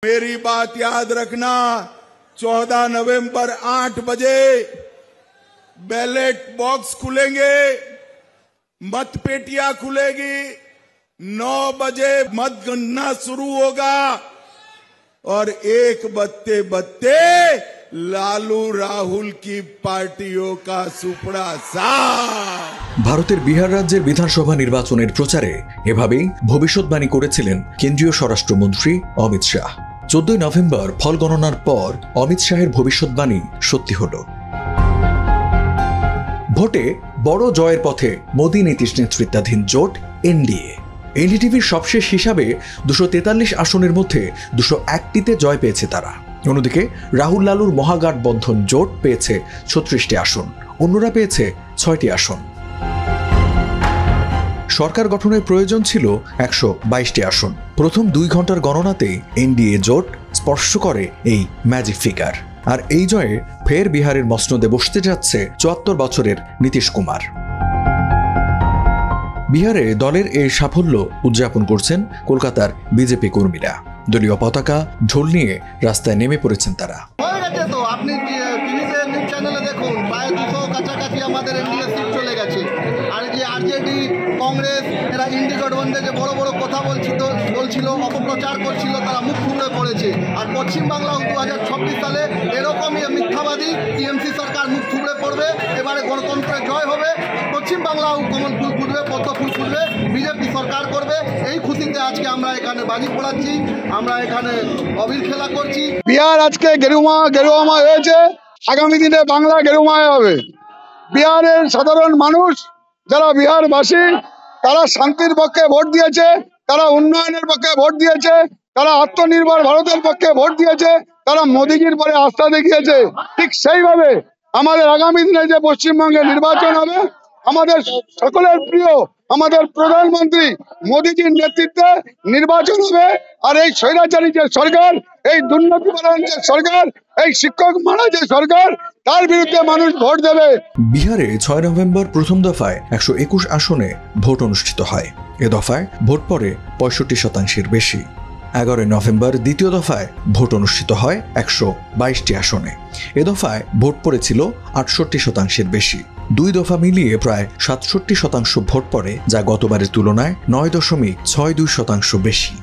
मेरी बात याद रखना, 14 नवंबर 8 बजे बैलेट बॉक्स खुलेंगे, मतपेटियां खुलेगी, 9 बजे मतगणना शुरू होगा और 1 बजते बजते लालू राहुल की पार्टियों का सुपड़ा साफ। ভারতের বিহার রাজ্যের বিধানসভা নির্বাচনের প্রচারে এভাবেই ভবিষ্যৎবাণী করেছিলেন কেন্দ্রীয় স্বরাষ্ট্রমন্ত্রী অমিত শাহ। 14 নভেম্বর ফল গণনার পর অমিত শাহের ভবিষ্যৎবাণী সত্যি হলো। ভোটে বড় জয়ের পথে মোদী নীতিশ নেতৃত্বাধীন জোট এনডিএ। এনডিটিভির সবশেষ হিসাবে 243 আসনের মধ্যে 201টিতে জয় পেয়েছে তারা। অন্যদিকে রাহুল লালুর মহাগঠবন্ধন জোট পেয়েছে 36টি আসন, অন্যরা পেয়েছে 6টি আসন। সরকার গঠনের প্রয়োজন ছিল 122টি আসন। প্রথম 2 ঘন্টার গণনাতেই এনডিএ জোট স্পর্শ করে এই ম্যাজিক ফিগার। আর এই জয়ে ফের বিহারের মসনদে বসতে যাচ্ছে 74 বছরের নীতিশ কুমার। বিহারে দলের এই সাফল্য উদযাপন করছেন কলকাতার বিজেপি কর্মীরা। দলীয় পতাকা ঢোল নিয়ে রাস্তায় নেমে পড়েছেন তারা। তো আপনি টিভিতে নিউজ চ্যানেলে দেখুন, প্রায় 200 কাছাকাছি আমাদের এনডিএ সিট চলে গেছে। আর যে আরজেডি কংগ্রেস এরা ইন্ডি গঠবন্ধনে যে বড় বড় কথা বলছিল, অপপ্রচার করছিল, তারা মুখ থুবড়ে পড়েছে। আর পশ্চিমবাংলাও 2026 সালে এরকমই মিথ্যাবাদী টিএমসি সরকার মুখ থুবড়ে পড়বে। এবারে গণতন্ত্রের জয় হবে, পশ্চিমবাংলাও কমল ফুল ফুটবে, পদ্ম ফুল ফুটবে, বিজেপি সরকার করবে। এই খুশিতে আজকে আমরা এখানে বাজি পোড়াচ্ছি, আমরা এখানে অবির খেলা করছি। বিহার আজকে গেরুয়াময় হয়েছে, আগামী দিনে বাংলা গেরুমায় হবে। বিহারের সাধারণ মানুষ যারা বিহারবাসী, তারা শান্তির পক্ষে ভোট দিয়েছে, তারা উন্নয়নের পক্ষে ভোট দিয়েছে, তারা আত্মনির্ভর ভারতের পক্ষে ভোট দিয়েছে, তারা মোদিজির পরে আস্থা দেখিয়েছে। ঠিক সেইভাবে আমাদের আগামী দিনে যে পশ্চিমবঙ্গে নির্বাচন হবে, আমাদের সকলের প্রিয় আমাদের প্রধানমন্ত্রী মোদিজির নেতৃত্বে নির্বাচন হবে। আর এই স্বৈরাচারী যে সরকার, এই দুর্নীতিপরায়ণ যে সরকার, এই শিক্ষক মারা যে সরকার, তার বিরুদ্ধে মানুষ ভোট দেবে। বিহারে 6 নভেম্বর প্রথম দফায় 121 আসনে ভোট অনুষ্ঠিত হয়। এ দফায় ভোট পড়ে 65% বেশি। 11 নভেম্বর দ্বিতীয় দফায় ভোট অনুষ্ঠিত হয় 122টি আসনে। এ দফায় ভোট পড়েছিল 68% বেশি। 2 দফা মিলিয়ে প্রায় 67% ভোট পড়ে, যা গতবারের তুলনায় 9.62% বেশি।